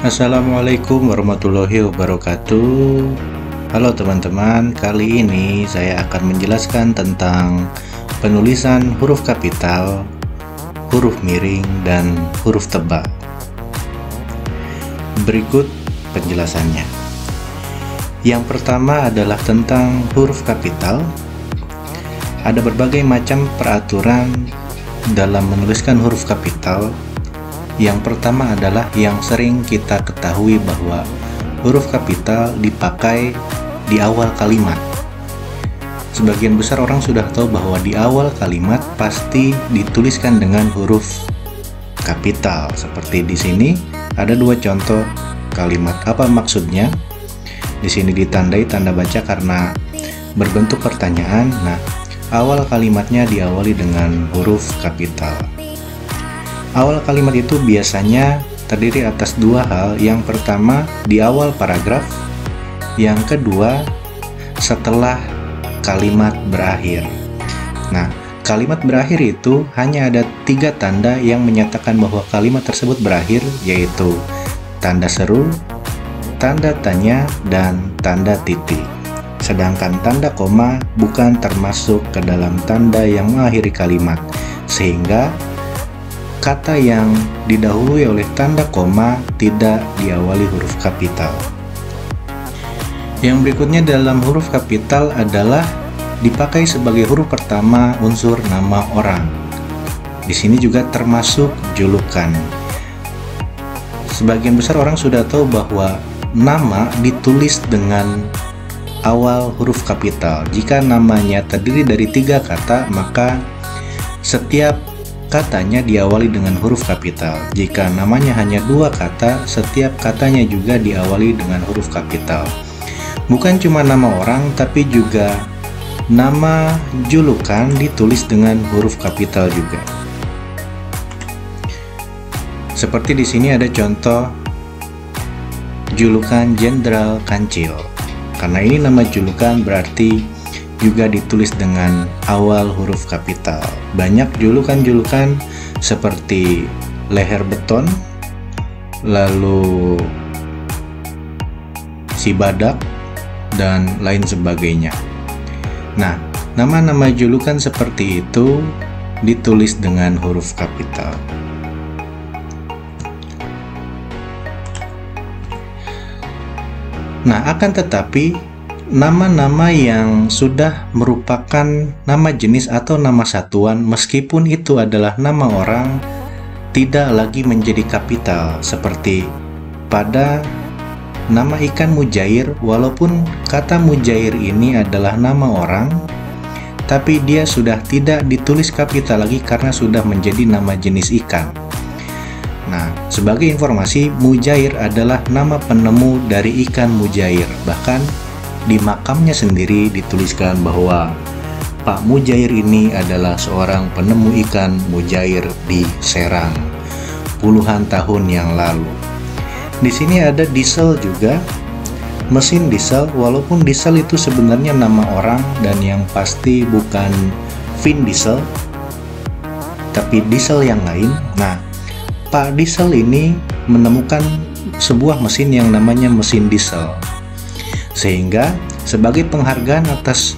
Assalamualaikum warahmatullahi wabarakatuh. Halo teman-teman, kali ini saya akan menjelaskan tentang penulisan huruf kapital, huruf miring, dan huruf tebal. Berikut penjelasannya. Yang pertama adalah tentang huruf kapital. Ada berbagai macam peraturan dalam menuliskan huruf kapital. Yang pertama adalah yang sering kita ketahui bahwa huruf kapital dipakai di awal kalimat. Sebagian besar orang sudah tahu bahwa di awal kalimat pasti dituliskan dengan huruf kapital. Seperti di sini ada dua contoh kalimat. Apa maksudnya? Di sini ditandai tanda baca karena berbentuk pertanyaan. Nah, awal kalimatnya diawali dengan huruf kapital. Awal kalimat itu biasanya terdiri atas dua hal. Yang pertama di awal paragraf, yang kedua setelah kalimat berakhir. Nah, kalimat berakhir itu hanya ada tiga tanda yang menyatakan bahwa kalimat tersebut berakhir, yaitu tanda seru, tanda tanya, dan tanda titik. Sedangkan tanda koma bukan termasuk ke dalam tanda yang mengakhiri kalimat, sehingga kata yang didahului oleh tanda koma tidak diawali huruf kapital. Yang berikutnya dalam huruf kapital adalah dipakai sebagai huruf pertama unsur nama orang. Di sini juga termasuk julukan. Sebagian besar orang sudah tahu bahwa nama ditulis dengan awal huruf kapital. Jika namanya terdiri dari tiga kata, maka setiap katanya diawali dengan huruf kapital. Jika namanya hanya dua kata, setiap katanya juga diawali dengan huruf kapital. Bukan cuma nama orang, tapi juga nama julukan ditulis dengan huruf kapital juga. Seperti di sini ada contoh julukan Jenderal Kancil. Karena ini nama julukan, berarti juga ditulis dengan awal huruf kapital. Banyak julukan-julukan seperti leher beton, lalu si badak, dan lain sebagainya. Nah, nama-nama julukan seperti itu ditulis dengan huruf kapital. Nah, akan tetapi nama-nama yang sudah merupakan nama jenis atau nama satuan, meskipun itu adalah nama orang, tidak lagi menjadi kapital. Seperti pada nama ikan mujair, walaupun kata mujair ini adalah nama orang, tapi dia sudah tidak ditulis kapital lagi karena sudah menjadi nama jenis ikan. Nah, sebagai informasi, mujair adalah nama penemu dari ikan mujair. Bahkan di makamnya sendiri dituliskan bahwa Pak Mujair ini adalah seorang penemu ikan mujair di Serang puluhan tahun yang lalu. Di sini ada diesel juga, mesin diesel, walaupun diesel itu sebenarnya nama orang dan yang pasti bukan Vin Diesel, tapi diesel yang lain. Nah, Pak Diesel ini menemukan sebuah mesin yang namanya mesin diesel. Sehingga sebagai penghargaan atas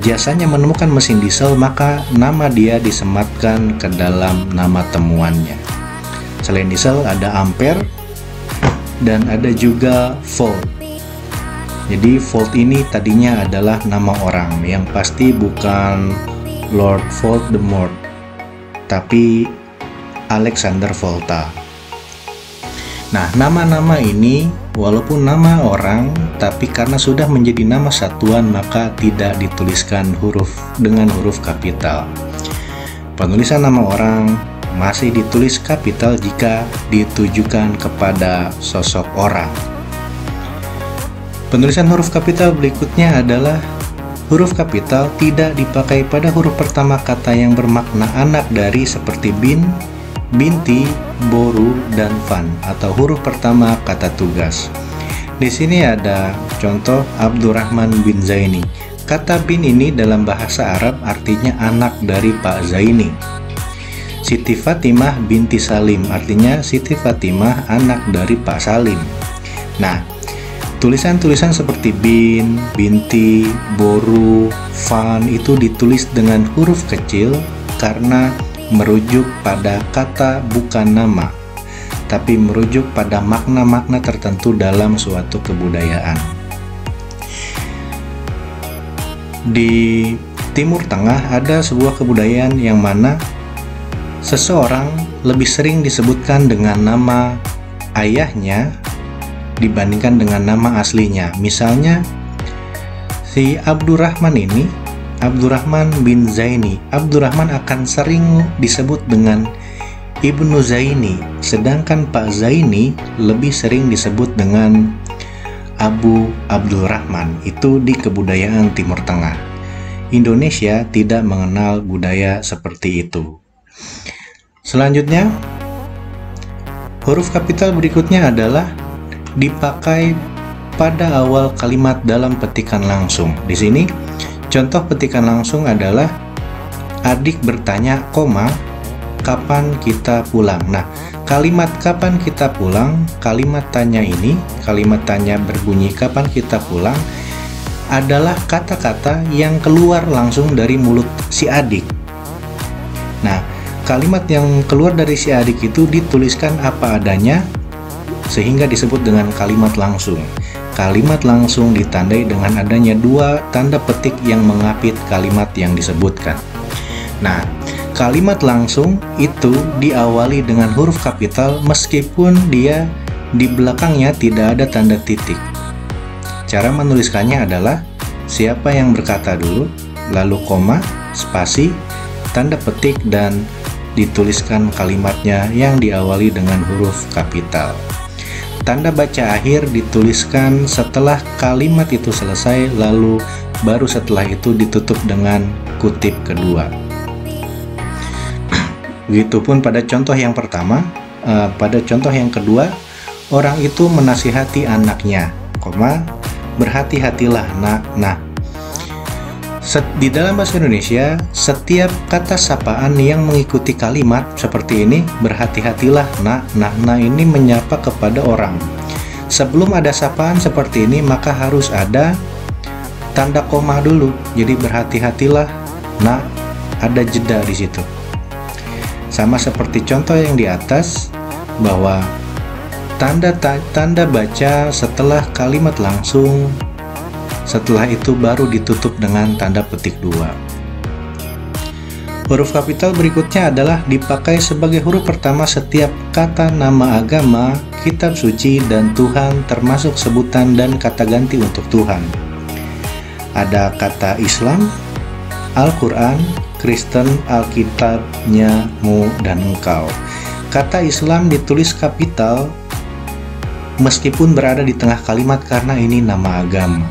jasanya menemukan mesin diesel, maka nama dia disematkan ke dalam nama temuannya. Selain diesel ada ampere dan ada juga volt. Jadi volt ini tadinya adalah nama orang, yang pasti bukan Lord Voldemort, tapi Alexander Volta. Nah, nama-nama ini walaupun nama orang, tapi karena sudah menjadi nama satuan, maka tidak dituliskan dengan huruf kapital. Penulisan nama orang masih ditulis kapital jika ditujukan kepada sosok orang. Penulisan huruf kapital berikutnya adalah huruf kapital tidak dipakai pada huruf pertama kata yang bermakna anak dari, seperti bin, binti, boru, dan fan, atau huruf pertama kata tugas. Di sini ada contoh Abdurrahman bin Zaini. Kata bin ini dalam bahasa Arab artinya anak dari Pak Zaini. Siti Fatimah binti Salim, artinya Siti Fatimah anak dari Pak Salim. Nah, tulisan-tulisan seperti bin, binti, boru, fan itu ditulis dengan huruf kecil karena merujuk pada kata bukan nama, tapi merujuk pada makna-makna tertentu dalam suatu kebudayaan. Di Timur Tengah ada sebuah kebudayaan yang mana seseorang lebih sering disebutkan dengan nama ayahnya dibandingkan dengan nama aslinya. Misalnya si Abdurrahman ini, Abdurrahman bin Zaini, Abdurrahman akan sering disebut dengan Ibnu Zaini, sedangkan Pak Zaini lebih sering disebut dengan Abu Abdurrahman. Itu di kebudayaan Timur Tengah. Indonesia tidak mengenal budaya seperti itu. Selanjutnya, huruf kapital berikutnya adalah dipakai pada awal kalimat dalam petikan langsung. Di sini, contoh petikan langsung adalah adik bertanya, kapan kita pulang. Nah, kalimat kapan kita pulang, kalimat tanya ini, kalimat tanya berbunyi kapan kita pulang, adalah kata-kata yang keluar langsung dari mulut si adik. Nah, kalimat yang keluar dari si adik itu dituliskan apa adanya sehingga disebut dengan kalimat langsung. Kalimat langsung ditandai dengan adanya dua tanda petik yang mengapit kalimat yang disebutkan. Nah, kalimat langsung itu diawali dengan huruf kapital meskipun dia di belakangnya tidak ada tanda titik. Cara menuliskannya adalah siapa yang berkata dulu, lalu koma, spasi, tanda petik, dan dituliskan kalimatnya yang diawali dengan huruf kapital. Tanda baca akhir dituliskan setelah kalimat itu selesai, lalu baru setelah itu ditutup dengan kutip kedua. Begitupun pada contoh yang pertama. Pada contoh yang kedua, orang itu menasihati anaknya, berhati-hatilah nak. Nah, di dalam bahasa Indonesia, setiap kata sapaan yang mengikuti kalimat seperti ini, berhati-hatilah nak. Nah ini menyapa kepada orang. Sebelum ada sapaan seperti ini, maka harus ada tanda koma dulu. Jadi berhati-hatilah nak, ada jeda di situ. Sama seperti contoh yang di atas, bahwa tanda baca setelah kalimat langsung, setelah itu baru ditutup dengan tanda petik 2. Huruf kapital berikutnya adalah dipakai sebagai huruf pertama setiap kata nama agama, kitab suci, dan Tuhan, termasuk sebutan dan kata ganti untuk Tuhan. Ada kata Islam, Al-Quran, Kristen, Alkitabnya, mu, dan engkau. Kata Islam ditulis kapital meskipun berada di tengah kalimat karena ini nama agama.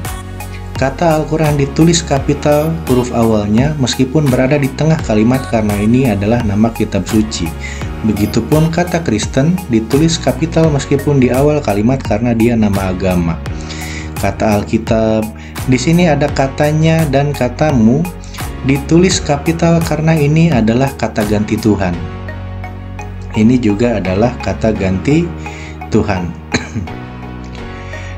Kata Al-Quran ditulis kapital huruf awalnya meskipun berada di tengah kalimat karena ini adalah nama kitab suci. Begitupun kata Kristen ditulis kapital meskipun di awal kalimat karena dia nama agama. Kata Alkitab, di sini ada katanya dan katamu, ditulis kapital karena ini adalah kata ganti Tuhan. Ini juga adalah kata ganti Tuhan.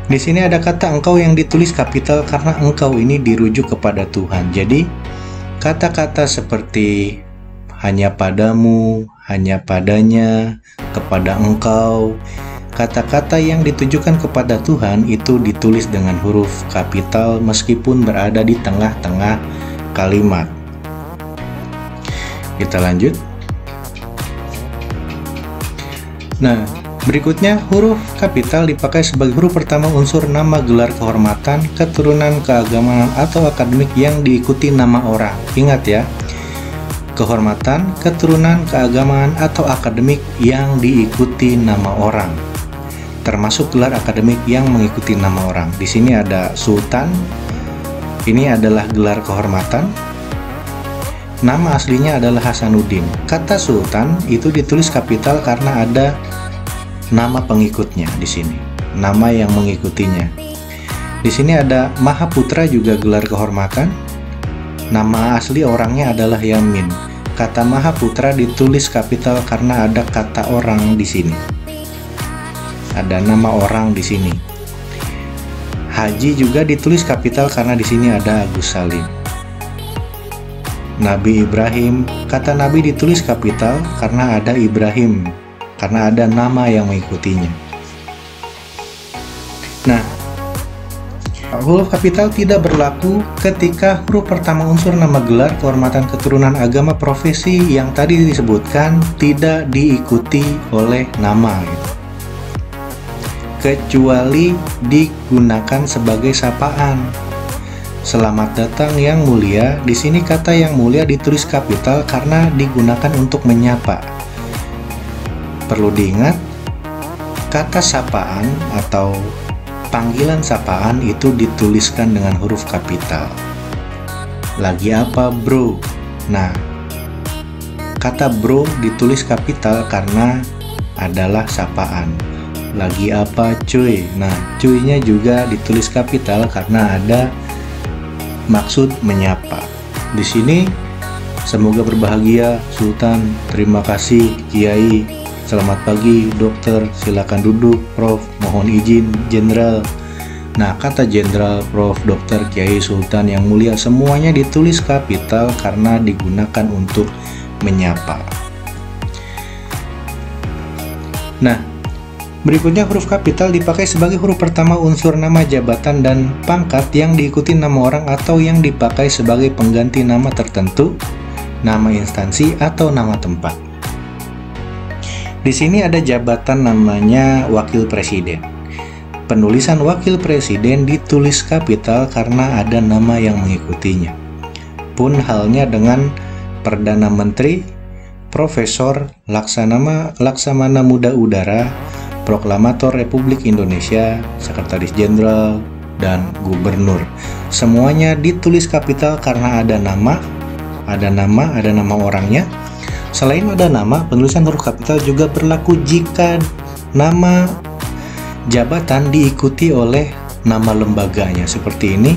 Di sini ada kata engkau yang ditulis kapital karena engkau ini dirujuk kepada Tuhan. Jadi kata-kata seperti hanya padamu, hanya padanya, kepada engkau, kata-kata yang ditujukan kepada Tuhan itu ditulis dengan huruf kapital meskipun berada di tengah-tengah kalimat. Kita lanjut. Nah, berikutnya, huruf kapital dipakai sebagai huruf pertama unsur nama gelar kehormatan, keturunan, keagamaan, atau akademik yang diikuti nama orang. Ingat ya, kehormatan, keturunan, keagamaan, atau akademik yang diikuti nama orang. Termasuk gelar akademik yang mengikuti nama orang. Di sini ada Sultan, ini adalah gelar kehormatan. Nama aslinya adalah Hasanuddin. Kata Sultan itu ditulis kapital karena ada nama pengikutnya di sini, nama yang mengikutinya. Di sini ada Mahaputra juga gelar kehormatan. Nama asli orangnya adalah Yamin. Kata Mahaputra ditulis kapital karena ada kata orang di sini. Ada nama orang di sini. Haji juga ditulis kapital karena di sini ada Agus Salim. Nabi Ibrahim, kata Nabi ditulis kapital karena ada Ibrahim, karena ada nama yang mengikutinya. Nah, huruf kapital tidak berlaku ketika huruf pertama unsur nama gelar, kehormatan, keturunan, agama, profesi yang tadi disebutkan tidak diikuti oleh nama, gitu. Kecuali digunakan sebagai sapaan. Selamat datang yang mulia. Di sini kata yang mulia ditulis kapital karena digunakan untuk menyapa. Perlu diingat, kata sapaan atau panggilan sapaan itu dituliskan dengan huruf kapital. Lagi apa, bro? Nah, kata bro ditulis kapital karena adalah sapaan. Lagi apa, cuy? Nah, cuy-nya juga ditulis kapital karena ada maksud menyapa. Di sini semoga berbahagia Sultan, terima kasih Kiai, selamat pagi dokter, silakan duduk Prof, mohon izin Jenderal. Nah, kata Jenderal, Prof, dokter, Kiai, Sultan yang mulia semuanya ditulis kapital karena digunakan untuk menyapa. Nah, berikutnya huruf kapital dipakai sebagai huruf pertama unsur nama jabatan dan pangkat yang diikuti nama orang atau yang dipakai sebagai pengganti nama tertentu, nama instansi atau nama tempat. Di sini ada jabatan namanya Wakil Presiden. Penulisan Wakil Presiden ditulis kapital karena ada nama yang mengikutinya. Pun halnya dengan Perdana Menteri, Profesor, Laksamana Muda Udara, Proklamator Republik Indonesia, Sekretaris Jenderal, dan Gubernur. Semuanya ditulis kapital karena ada nama orangnya. Selain ada nama, penulisan huruf kapital juga berlaku jika nama jabatan diikuti oleh nama lembaganya. Seperti ini,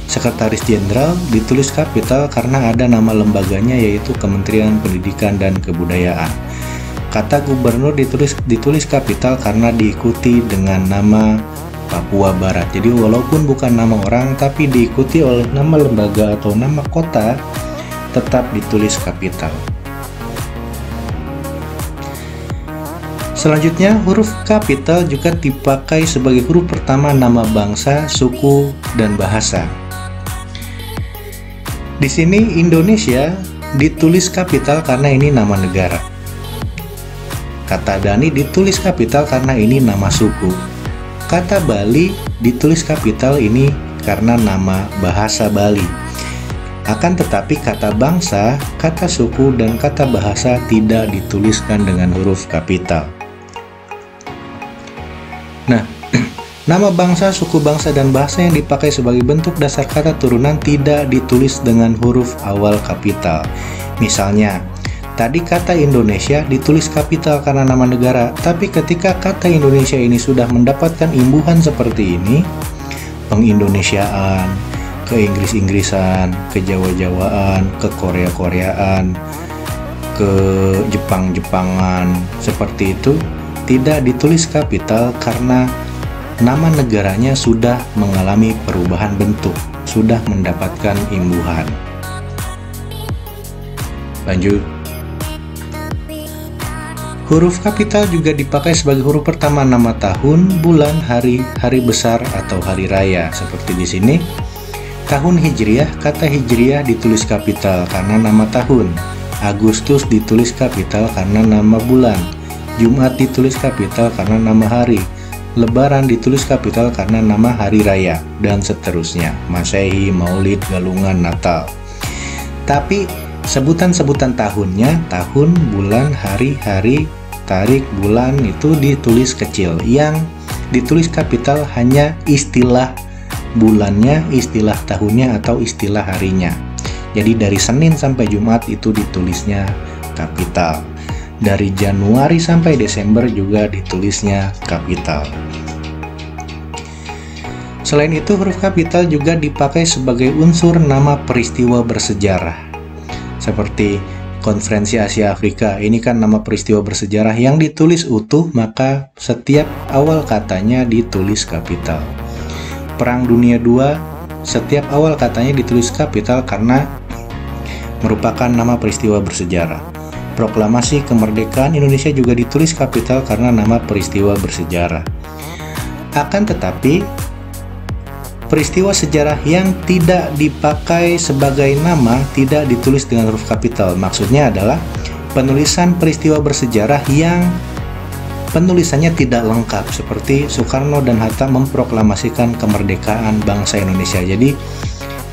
Sekretaris Jenderal ditulis kapital karena ada nama lembaganya yaitu Kementerian Pendidikan dan Kebudayaan. Kata gubernur ditulis kapital karena diikuti dengan nama Papua Barat. Jadi walaupun bukan nama orang tapi diikuti oleh nama lembaga atau nama kota, tetap ditulis kapital. Selanjutnya, huruf kapital juga dipakai sebagai huruf pertama nama bangsa, suku, dan bahasa. Di sini Indonesia ditulis kapital karena ini nama negara. Kata Dani ditulis kapital karena ini nama suku. Kata Bali ditulis kapital ini karena nama bahasa Bali. Akan tetapi kata bangsa, kata suku, dan kata bahasa tidak dituliskan dengan huruf kapital. Nah, nama bangsa, suku bangsa, dan bahasa yang dipakai sebagai bentuk dasar kata turunan tidak ditulis dengan huruf awal kapital. Misalnya, tadi kata Indonesia ditulis kapital karena nama negara, tapi ketika kata Indonesia ini sudah mendapatkan imbuhan seperti ini, pengindonesiaan, ke Inggris-Inggrisan, ke Jawa-Jawaan, ke Korea-Koreaan, ke Jepang-Jepangan, seperti itu, tidak ditulis kapital karena nama negaranya sudah mengalami perubahan bentuk, sudah mendapatkan imbuhan. Lanjut. Huruf kapital juga dipakai sebagai huruf pertama nama tahun, bulan, hari, hari besar, atau hari raya. Seperti di sini, tahun Hijriah, kata Hijriah ditulis kapital karena nama tahun. Agustus ditulis kapital karena nama bulan. Jumat ditulis kapital karena nama hari. Lebaran ditulis kapital karena nama hari raya, dan seterusnya. Masehi, Maulid, Galungan, Natal. Tapi sebutan-sebutan tahunnya, tahun, bulan, hari, tarik, bulan itu ditulis kecil. Yang ditulis kapital hanya istilah bulannya, istilah tahunnya, atau istilah harinya. Jadi dari Senin sampai Jumat itu ditulisnya kapital. Dari Januari sampai Desember juga ditulisnya kapital. Selain itu, huruf kapital juga dipakai sebagai unsur nama peristiwa bersejarah. Seperti Konferensi Asia Afrika. Ini kan nama peristiwa bersejarah yang ditulis utuh, maka setiap awal katanya ditulis kapital. Perang Dunia II, setiap awal katanya ditulis kapital karena merupakan nama peristiwa bersejarah. Proklamasi kemerdekaan Indonesia juga ditulis kapital karena nama peristiwa bersejarah. Akan tetapi, peristiwa sejarah yang tidak dipakai sebagai nama tidak ditulis dengan huruf kapital. Maksudnya adalah penulisan peristiwa bersejarah yang penulisannya tidak lengkap, seperti Soekarno dan Hatta memproklamasikan kemerdekaan bangsa Indonesia. Jadi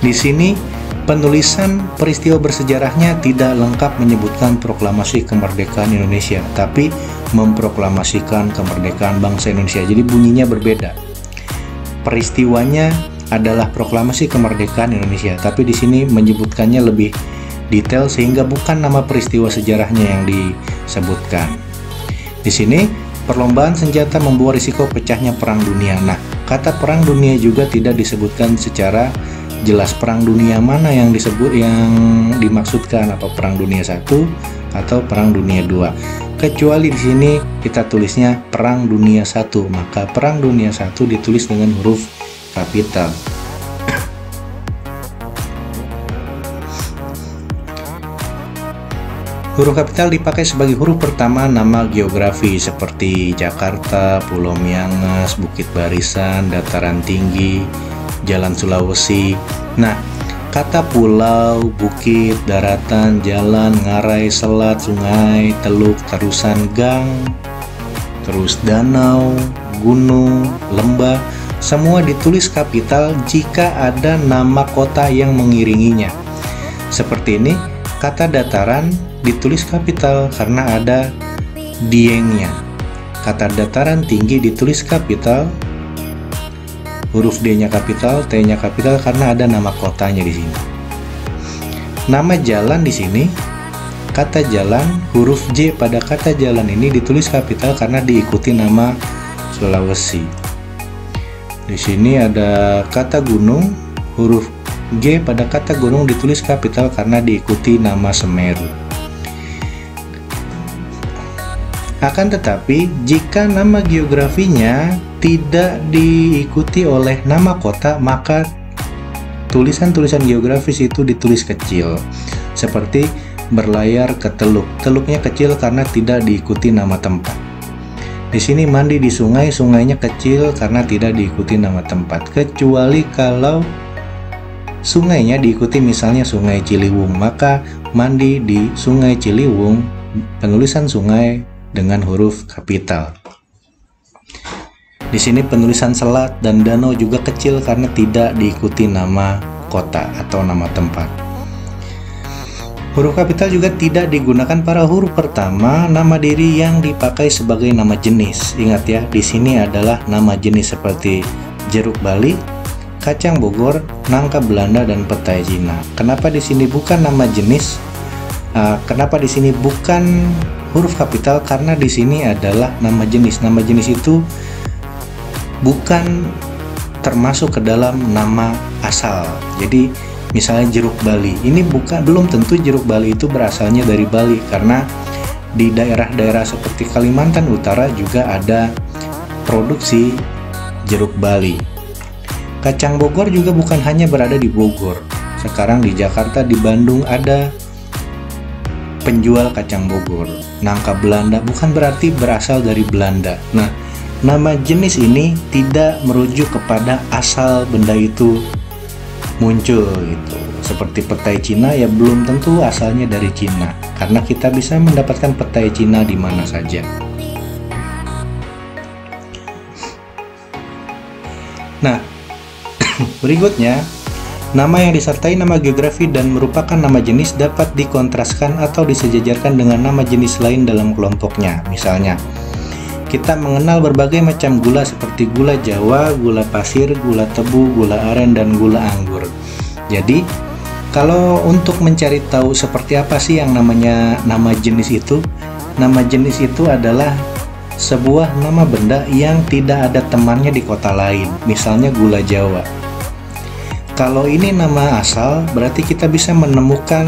di sini penulisan peristiwa bersejarahnya tidak lengkap menyebutkan proklamasi kemerdekaan Indonesia, tapi memproklamasikan kemerdekaan bangsa Indonesia. Jadi bunyinya berbeda. Peristiwanya adalah proklamasi kemerdekaan Indonesia, tapi di sini menyebutkannya lebih detail sehingga bukan nama peristiwa sejarahnya yang disebutkan. Di sini perlombaan senjata membawa risiko pecahnya perang dunia. Nah, kata perang dunia juga tidak disebutkan secara jelas perang dunia mana yang dimaksudkan, apa perang dunia 1 atau perang dunia 2. Kecuali di sini kita tulisnya perang dunia 1, maka perang dunia 1 ditulis dengan huruf kapital. Huruf kapital dipakai sebagai huruf pertama nama geografi seperti Jakarta, Pulau Miangas, Bukit Barisan, Dataran Tinggi, Jalan Sulawesi. Nah, kata pulau, bukit, daratan, jalan, ngarai, selat, sungai, teluk, terusan, gang, terus danau, gunung, lembah, semua ditulis kapital jika ada nama kota yang mengiringinya. Seperti ini, kata dataran ditulis kapital karena ada diengnya. Kata dataran tinggi ditulis kapital, huruf D-nya kapital, T-nya kapital karena ada nama kotanya di sini. Nama jalan di sini, kata jalan, huruf J pada kata jalan ini ditulis kapital karena diikuti nama Sulawesi. Di sini ada kata gunung, huruf G pada kata gunung ditulis kapital karena diikuti nama Semeru. Akan tetapi, jika nama geografinya tidak diikuti oleh nama kota, maka tulisan-tulisan geografis itu ditulis kecil. Seperti berlayar ke teluk. Teluknya kecil karena tidak diikuti nama tempat. Di sini mandi di sungai, sungainya kecil karena tidak diikuti nama tempat. Kecuali kalau sungainya diikuti misalnya Sungai Ciliwung, maka mandi di Sungai Ciliwung, penulisan sungai dengan huruf kapital. Di sini penulisan selat dan danau juga kecil karena tidak diikuti nama kota atau nama tempat. Huruf kapital juga tidak digunakan pada huruf pertama nama diri yang dipakai sebagai nama jenis. Ingat ya, di sini adalah nama jenis seperti jeruk Bali, kacang Bogor, nangka Belanda, dan petai Cina. Kenapa di sini bukan nama jenis? Kenapa di sini bukan huruf kapital? Karena di sini adalah nama jenis. Nama jenis itu bukan termasuk ke dalam nama asal. Jadi misalnya jeruk Bali, ini belum tentu jeruk Bali itu berasalnya dari Bali, karena di daerah-daerah seperti Kalimantan Utara juga ada produksi jeruk Bali. Kacang Bogor juga bukan hanya berada di Bogor. Sekarang di Jakarta, di Bandung ada penjual kacang Bogor. Nangka Belanda bukan berarti berasal dari Belanda. Nah, nama jenis ini tidak merujuk kepada asal benda itu muncul gitu. Seperti petai Cina ya belum tentu asalnya dari Cina, karena kita bisa mendapatkan petai Cina di mana saja. Nah, berikutnya, nama yang disertai nama geografi dan merupakan nama jenis dapat dikontraskan atau disejajarkan dengan nama jenis lain dalam kelompoknya. Misalnya, kita mengenal berbagai macam gula seperti gula Jawa, gula pasir, gula tebu, gula aren, dan gula anggur. Jadi, kalau untuk mencari tahu seperti apa sih yang namanya nama jenis itu, nama jenis itu adalah sebuah nama benda yang tidak ada temannya di kota lain, misalnya gula Jawa. Kalau ini nama asal, berarti kita bisa menemukan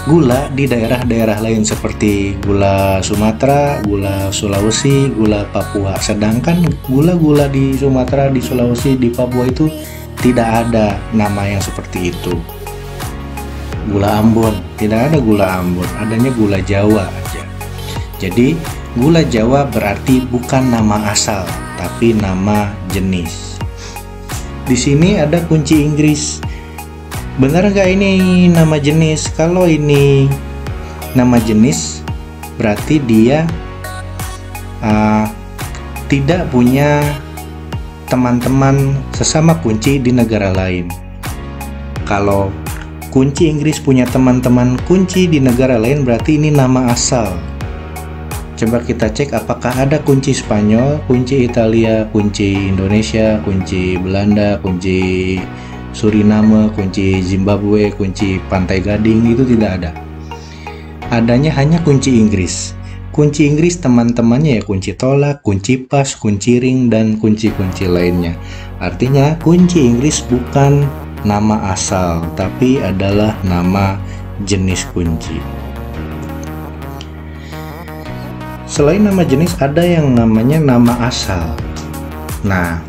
gula di daerah-daerah lain seperti gula Sumatera, gula Sulawesi, gula Papua. Sedangkan gula-gula di Sumatera, di Sulawesi, di Papua itu tidak ada nama yang seperti itu. Gula Ambon, tidak ada gula Ambon, adanya gula Jawa aja. Jadi gula Jawa berarti bukan nama asal, tapi nama jenis. Di sini ada kunci Inggris. Benar nggak ini nama jenis? Kalau ini nama jenis, berarti dia tidak punya teman-teman sesama kunci di negara lain. Kalau kunci Inggris punya teman-teman kunci di negara lain, berarti ini nama asal. Coba kita cek apakah ada kunci Spanyol, kunci Italia, kunci Indonesia, kunci Belanda, kunci Suriname, kunci Zimbabwe, kunci Pantai Gading, itu tidak ada. Adanya hanya kunci Inggris. Kunci Inggris teman-temannya ya kunci tolak, kunci pas, kunci ring, dan kunci-kunci lainnya. Artinya kunci Inggris bukan nama asal, tapi adalah nama jenis kunci. Selain nama jenis, ada yang namanya nama asal. Nah,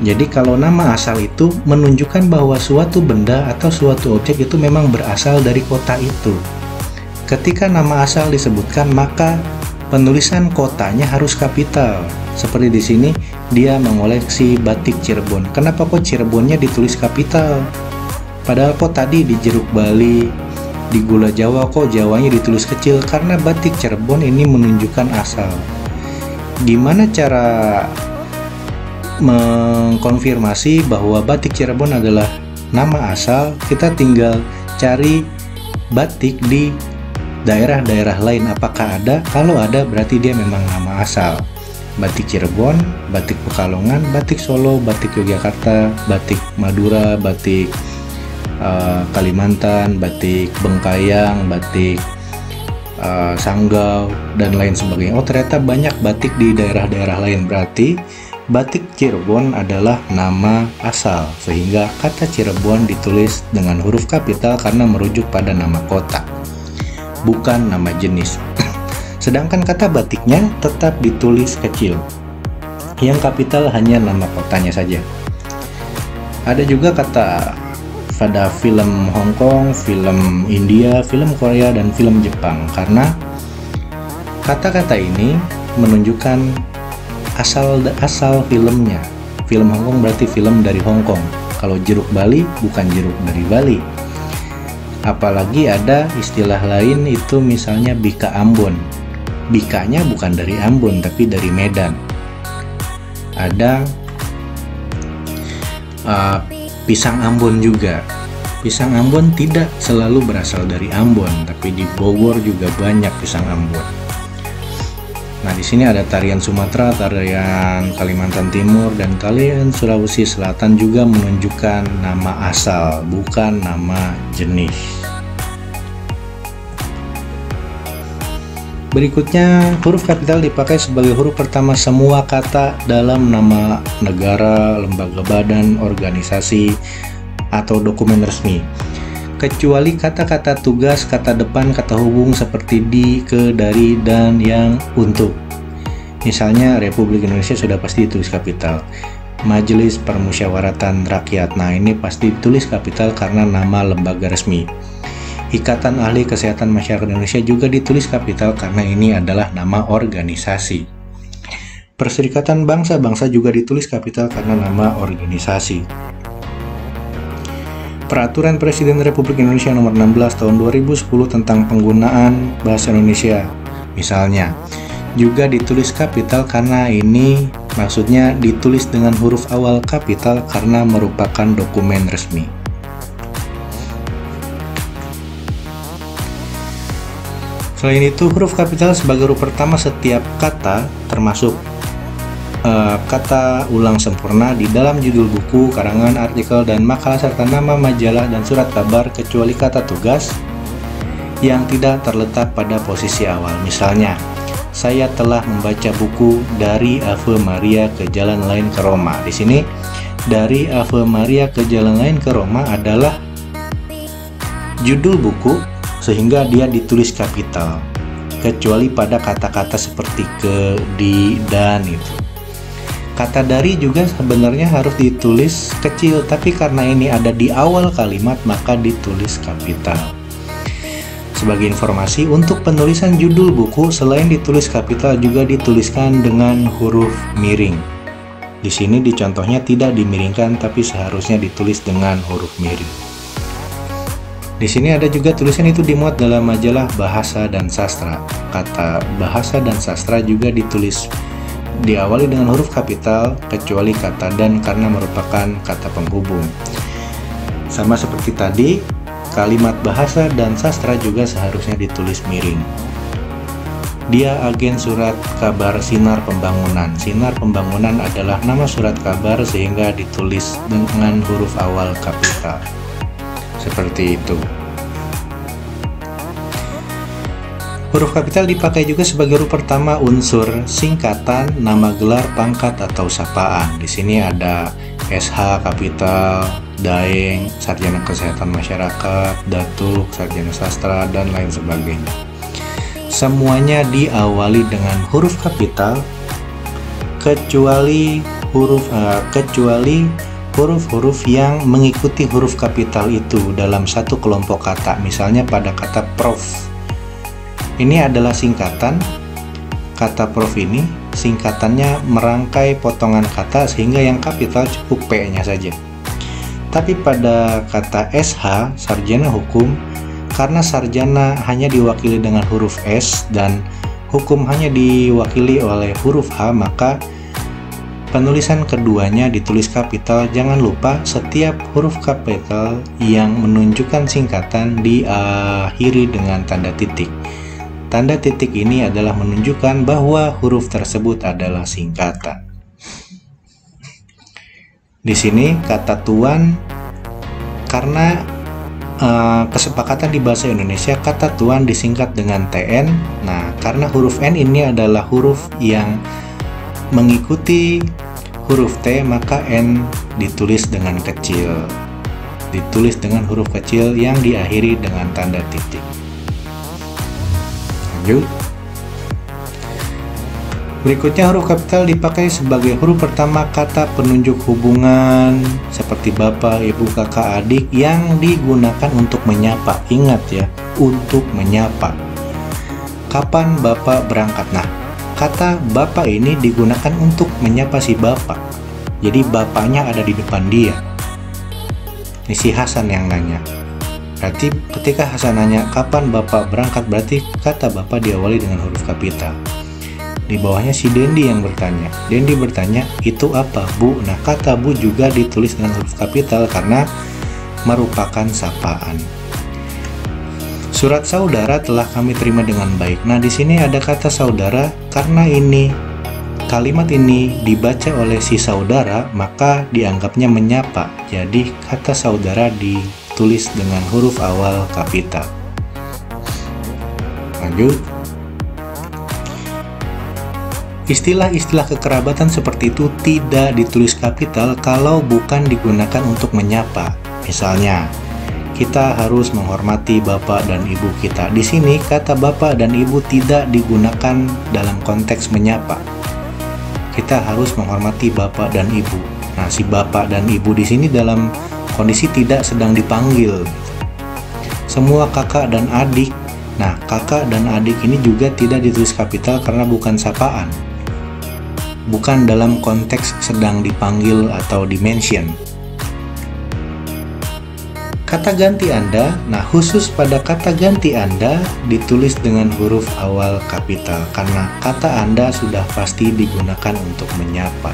jadi kalau nama asal itu menunjukkan bahwa suatu benda atau suatu objek itu memang berasal dari kota itu. Ketika nama asal disebutkan, maka penulisan kotanya harus kapital. Seperti di sini, dia mengoleksi batik Cirebon. Kenapa kok Cirebonnya ditulis kapital? Padahal kok tadi di jeruk Bali, di gula Jawa kok Jawanya ditulis kecil? Karena batik Cirebon ini menunjukkan asal. Gimana cara mengkonfirmasi bahwa batik Cirebon adalah nama asal? Kita tinggal cari batik di daerah-daerah lain apakah ada. Kalau ada, berarti dia memang nama asal. Batik Cirebon, batik Pekalongan, batik Solo, batik Yogyakarta, batik Madura, batik Kalimantan, batik Bengkayang, batik Sanggau, dan lain sebagainya. Oh, ternyata banyak batik di daerah-daerah lain. Berarti batik Cirebon adalah nama asal, sehingga kata Cirebon ditulis dengan huruf kapital karena merujuk pada nama kota, bukan nama jenis. Sedangkan kata batiknya tetap ditulis kecil, yang kapital hanya nama kotanya saja. Ada juga kata pada film Hong Kong, film India, film Korea, dan film Jepang, karena kata-kata ini menunjukkan asal filmnya. Film Hong Kong berarti film dari Hong Kong. Kalau jeruk Bali bukan jeruk dari Bali. Apalagi ada istilah lain itu misalnya bika Ambon. Bikanya bukan dari Ambon tapi dari Medan. Ada pisang Ambon juga. Pisang Ambon tidak selalu berasal dari Ambon, tapi di Bogor juga banyak pisang Ambon. Nah, di sini ada tarian Sumatera, tarian Kalimantan Timur, dan tarian Sulawesi Selatan juga menunjukkan nama asal, bukan nama jenis. Berikutnya, huruf kapital dipakai sebagai huruf pertama semua kata dalam nama negara, lembaga badan, organisasi, atau dokumen resmi. Kecuali kata-kata tugas, kata depan, kata hubung seperti di, ke, dari, dan, yang, untuk. Misalnya Republik Indonesia sudah pasti ditulis kapital. Majelis Permusyawaratan Rakyat, nah ini pasti ditulis kapital karena nama lembaga resmi. Ikatan Ahli Kesehatan Masyarakat Indonesia juga ditulis kapital karena ini adalah nama organisasi. Perserikatan Bangsa-Bangsa juga ditulis kapital karena nama organisasi. Peraturan Presiden Republik Indonesia Nomor 16 Tahun 2010 tentang penggunaan bahasa Indonesia, misalnya, juga ditulis kapital karena ini maksudnya ditulis dengan huruf awal kapital karena merupakan dokumen resmi. Selain itu, huruf kapital sebagai huruf pertama setiap kata, termasuk kata ulang sempurna di dalam judul buku, karangan, artikel, dan makalah, serta nama majalah dan surat kabar, kecuali kata tugas yang tidak terletak pada posisi awal. Misalnya, saya telah membaca buku Dari Ave Maria ke Jalan Lain ke Roma. Di sini, Dari Ave Maria ke Jalan Lain ke Roma adalah judul buku sehingga dia ditulis kapital, kecuali pada kata-kata seperti ke, di, dan itu. Kata dari juga sebenarnya harus ditulis kecil, tapi karena ini ada di awal kalimat maka ditulis kapital. Sebagai informasi, untuk penulisan judul buku selain ditulis kapital juga dituliskan dengan huruf miring. Di sini di contohnya tidak dimiringkan tapi seharusnya ditulis dengan huruf miring. Di sini ada juga tulisan itu dimuat dalam majalah Bahasa dan Sastra. Kata bahasa dan sastra juga ditulis diawali dengan huruf kapital kecuali kata dan karena merupakan kata penghubung. Sama seperti tadi, kalimat bahasa dan sastra juga seharusnya ditulis miring. Dia agen surat kabar Sinar Pembangunan. Sinar Pembangunan adalah nama surat kabar sehingga ditulis dengan huruf awal kapital. Seperti itu. Huruf kapital dipakai juga sebagai huruf pertama unsur singkatan, nama gelar, pangkat, atau sapaan. Di sini ada SH kapital, Daeng, Sarjana Kesehatan Masyarakat, Datuk, Sarjana Sastra, dan lain sebagainya. Semuanya diawali dengan huruf kapital kecuali huruf-huruf yang mengikuti huruf kapital itu dalam satu kelompok kata. Misalnya pada kata prof. Ini adalah singkatan. Kata prof ini singkatannya merangkai potongan kata sehingga yang kapital cukup P-nya saja. Tapi pada kata SH, sarjana hukum, karena sarjana hanya diwakili dengan huruf S dan hukum hanya diwakili oleh huruf H, maka penulisan keduanya ditulis kapital. Jangan lupa setiap huruf kapital yang menunjukkan singkatan diakhiri dengan tanda titik. Tanda titik ini adalah menunjukkan bahwa huruf tersebut adalah singkatan. Di sini kata tuan, karena kesepakatan di bahasa Indonesia kata tuan disingkat dengan TN. Nah, karena huruf N ini adalah huruf yang mengikuti huruf T, maka N ditulis dengan kecil. Ditulis dengan huruf kecil yang diakhiri dengan tanda titik. Lanjut. Berikutnya huruf kapital dipakai sebagai huruf pertama kata penunjuk hubungan seperti bapak, ibu, kakak, adik yang digunakan untuk menyapa. Ingat ya, untuk menyapa. Kapan bapak berangkat? Nah, kata bapak ini digunakan untuk menyapa si bapak. Jadi bapaknya ada di depan dia. Ini si Hasan yang nanya. Berarti ketika Hasan nanya kapan bapak berangkat, berarti kata bapak diawali dengan huruf kapital. Di bawahnya si Dendi yang bertanya. Dendi bertanya, itu apa, Bu? Nah, kata Bu juga ditulis dengan huruf kapital karena merupakan sapaan. Surat saudara telah kami terima dengan baik. Nah, di sini ada kata saudara karena ini kalimat ini dibaca oleh si saudara, maka dianggapnya menyapa. Jadi, kata saudara ditulis dengan huruf awal kapital. Lanjut. Istilah-istilah kekerabatan seperti itu tidak ditulis kapital kalau bukan digunakan untuk menyapa. Misalnya, kita harus menghormati bapak dan ibu kita. Di sini kata bapak dan ibu tidak digunakan dalam konteks menyapa. Kita harus menghormati bapak dan ibu. Nah, si bapak dan ibu di sini dalam kondisi tidak sedang dipanggil. Semua kakak dan adik. Nah, kakak dan adik ini juga tidak ditulis kapital karena bukan sapaan. Bukan dalam konteks sedang dipanggil atau dimention. Kata ganti Anda, nah khusus pada kata ganti Anda ditulis dengan huruf awal kapital karena kata Anda sudah pasti digunakan untuk menyapa.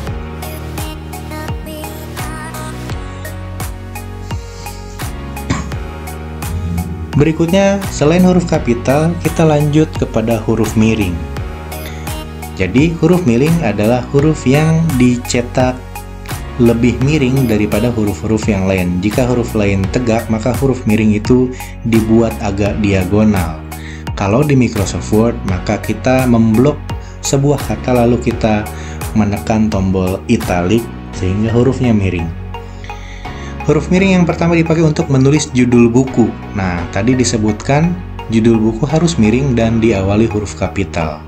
Berikutnya, selain huruf kapital, kita lanjut kepada huruf miring. Jadi, huruf miring adalah huruf yang dicetak lebih miring daripada huruf-huruf yang lain. Jika huruf lain tegak, maka huruf miring itu dibuat agak diagonal. Kalau di Microsoft Word, maka kita memblok sebuah kata lalu kita menekan tombol italic sehingga hurufnya miring. Huruf miring yang pertama dipakai untuk menulis judul buku. Nah, tadi disebutkan Judul buku harus miring dan diawali huruf kapital.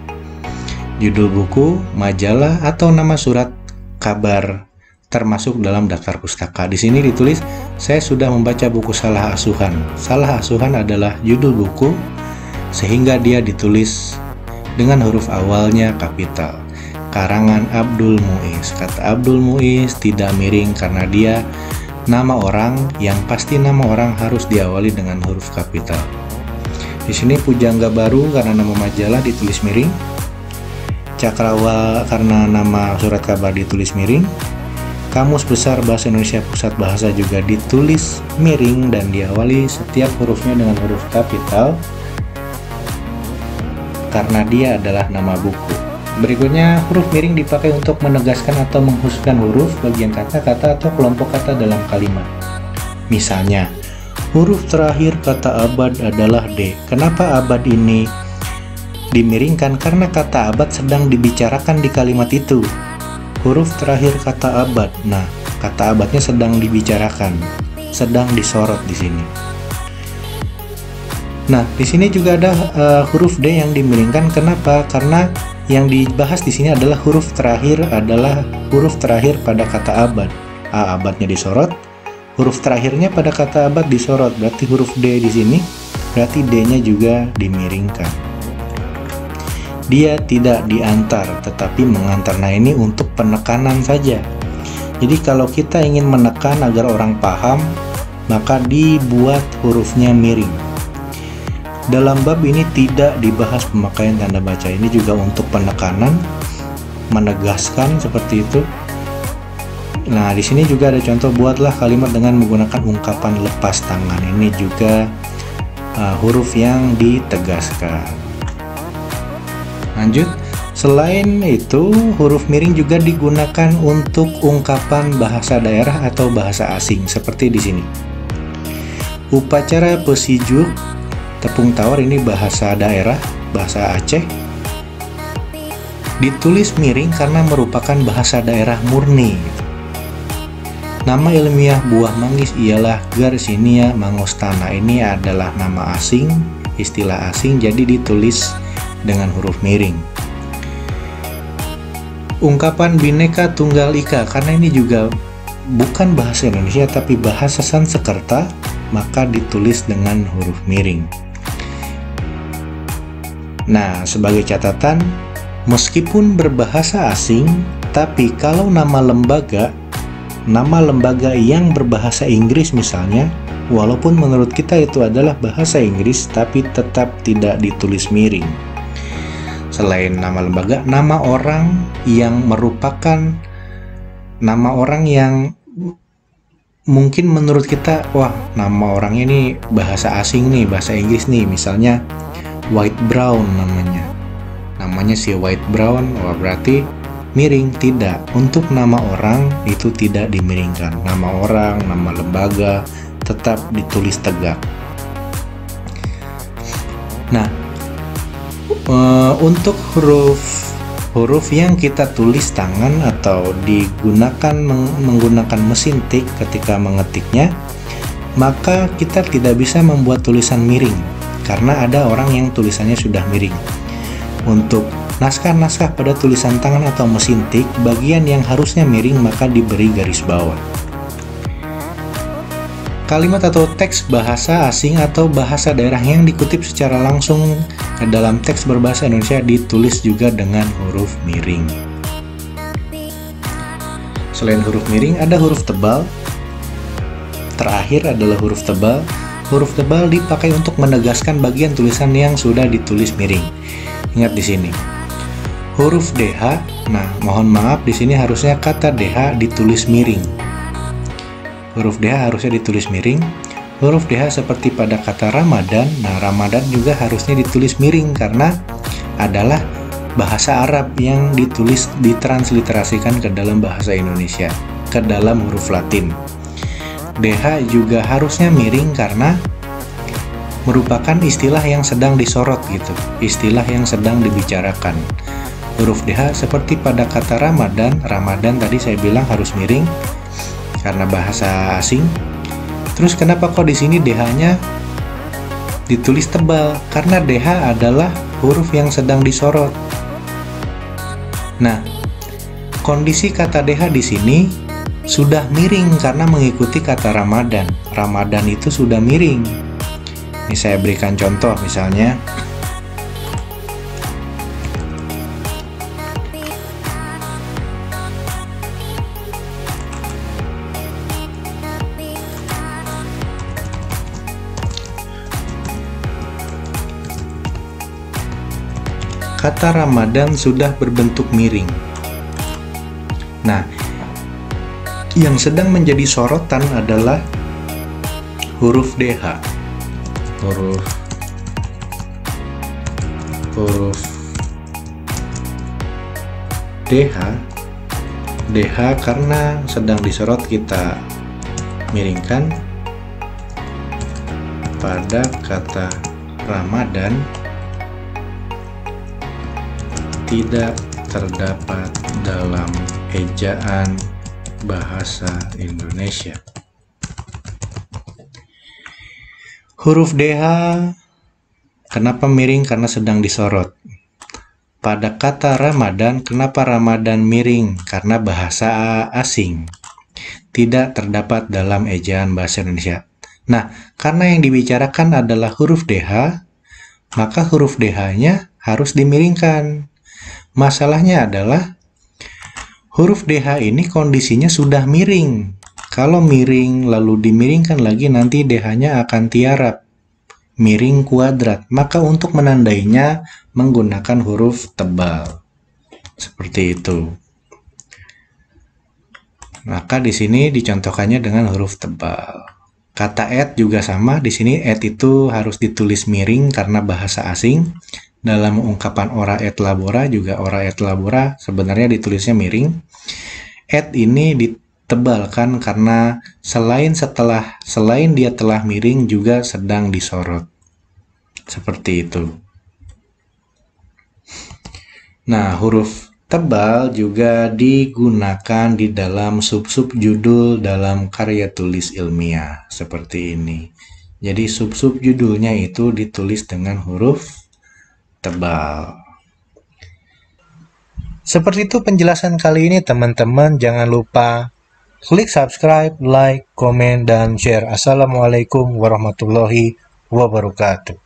Judul buku, majalah, atau nama surat kabar termasuk dalam daftar pustaka. Di sini ditulis, saya sudah membaca buku Salah Asuhan. Salah Asuhan adalah judul buku, sehingga dia ditulis dengan huruf awalnya kapital. Karangan Abdul Muiz. Kata Abdul Muiz tidak miring karena dia nama orang, yang pasti nama orang harus diawali dengan huruf kapital. Di sini Pujangga Baru karena nama majalah ditulis miring. Cakrawala karena nama surat kabar ditulis miring. Kamus Besar Bahasa Indonesia Pusat Bahasa juga ditulis miring dan diawali setiap hurufnya dengan huruf kapital karena dia adalah nama buku. Berikutnya, huruf miring dipakai untuk menegaskan atau mengkhususkan huruf, bagian kata-kata atau kelompok kata dalam kalimat. Misalnya, huruf terakhir kata abad adalah D. Kenapa abad ini dimiringkan? Karena kata abad sedang dibicarakan di kalimat itu. Huruf terakhir kata abad. Nah, kata abadnya sedang dibicarakan, sedang disorot di sini. Nah, di sini juga ada huruf D yang dimiringkan. Kenapa? Karena yang dibahas di sini adalah huruf terakhir pada kata abad. A abadnya disorot, huruf terakhirnya pada kata abad disorot. Berarti huruf D di sini, berarti D-nya juga dimiringkan. Dia tidak diantar, tetapi mengantar. Nah, ini untuk penekanan saja. Jadi kalau kita ingin menekan agar orang paham, maka dibuat hurufnya miring. Dalam bab ini tidak dibahas pemakaian tanda baca. Ini juga untuk penekanan, menegaskan seperti itu. Nah, di sini juga ada contoh, buatlah kalimat dengan menggunakan ungkapan lepas tangan. Ini juga huruf yang ditegaskan. Lanjut, selain itu huruf miring juga digunakan untuk ungkapan bahasa daerah atau bahasa asing seperti di sini. Upacara pesijuk tepung tawar, ini bahasa daerah, bahasa Aceh. Ditulis miring karena merupakan bahasa daerah murni. Nama ilmiah buah manggis ialah Garcinia mangostana. Ini adalah nama asing, istilah asing, jadi ditulis dengan huruf miring. Ungkapan Bhinneka Tunggal Ika, karena ini juga bukan bahasa Indonesia tapi bahasa Sanskerta, maka ditulis dengan huruf miring. Nah, sebagai catatan, meskipun berbahasa asing, tapi kalau nama lembaga yang berbahasa Inggris misalnya, walaupun menurut kita itu adalah bahasa Inggris, tapi tetap tidak ditulis miring. Selain nama lembaga, nama orang yang merupakan nama orang yang mungkin menurut kita, wah, nama orangnya ini bahasa asing nih, bahasa Inggris nih, misalnya White Brown namanya si White Brown, wah berarti miring. Tidak, untuk nama orang itu tidak dimiringkan. Nama orang, nama lembaga tetap ditulis tegak. Nah, untuk huruf yang kita tulis tangan atau digunakan menggunakan mesin tik ketika mengetiknya, maka kita tidak bisa membuat tulisan miring karena ada orang yang tulisannya sudah miring. Untuk naskah-naskah pada tulisan tangan atau mesin tik, bagian yang harusnya miring maka diberi garis bawah. Kalimat atau teks bahasa asing atau bahasa daerah yang dikutip secara langsung ke dalam teks berbahasa Indonesia ditulis juga dengan huruf miring. Selain huruf miring, ada huruf tebal. Terakhir adalah huruf tebal. Huruf tebal dipakai untuk menegaskan bagian tulisan yang sudah ditulis miring. Ingat di sini. Huruf DH, nah mohon maaf di sini harusnya kata DH ditulis miring. Huruf DH harusnya ditulis miring. Huruf DH seperti pada kata Ramadan. Nah, Ramadan juga harusnya ditulis miring karena adalah bahasa Arab yang ditransliterasikan ke dalam bahasa Indonesia, ke dalam huruf Latin. DH juga harusnya miring karena merupakan istilah yang sedang disorot gitu, istilah yang sedang dibicarakan. Huruf DH seperti pada kata Ramadan. Ramadan tadi saya bilang harus miring karena bahasa asing. Terus kenapa kok di sini DH-nya ditulis tebal karena DH adalah huruf yang sedang disorot. Nah, kondisi kata DH di sini sudah miring karena mengikuti kata Ramadan. Ramadan itu sudah miring. Ini saya berikan contoh, misalnya kata Ramadan sudah berbentuk miring. Nah, yang sedang menjadi sorotan adalah huruf DH. Huruf DH karena sedang disorot kita miringkan pada kata Ramadan tidak terdapat dalam ejaan bahasa Indonesia. Huruf DH kenapa miring? Karena sedang disorot. Pada kata Ramadan, kenapa Ramadan miring? Karena bahasa asing. Tidak terdapat dalam ejaan bahasa Indonesia. Nah, karena yang dibicarakan adalah huruf DH, maka huruf DH-nya harus dimiringkan. Masalahnya adalah huruf DH ini kondisinya sudah miring. Kalau miring lalu dimiringkan lagi, nanti DH-nya akan tiarap, miring kuadrat. Maka untuk menandainya menggunakan huruf tebal. Seperti itu. Maka di sini dicontohkannya dengan huruf tebal. Kata et juga sama. Di sini et itu harus ditulis miring karena bahasa asing. Dalam ungkapan ora et labora juga ora et labora sebenarnya ditulisnya miring. Et ini ditebalkan karena selain dia telah miring juga sedang disorot. Seperti itu. Nah, huruf tebal juga digunakan di dalam sub-sub judul dalam karya tulis ilmiah seperti ini. Jadi sub-sub judulnya itu ditulis dengan huruf tebal. Seperti itu penjelasan kali ini teman-teman. Jangan lupa klik subscribe, like, komen, dan share. Assalamualaikum warahmatullahi wabarakatuh.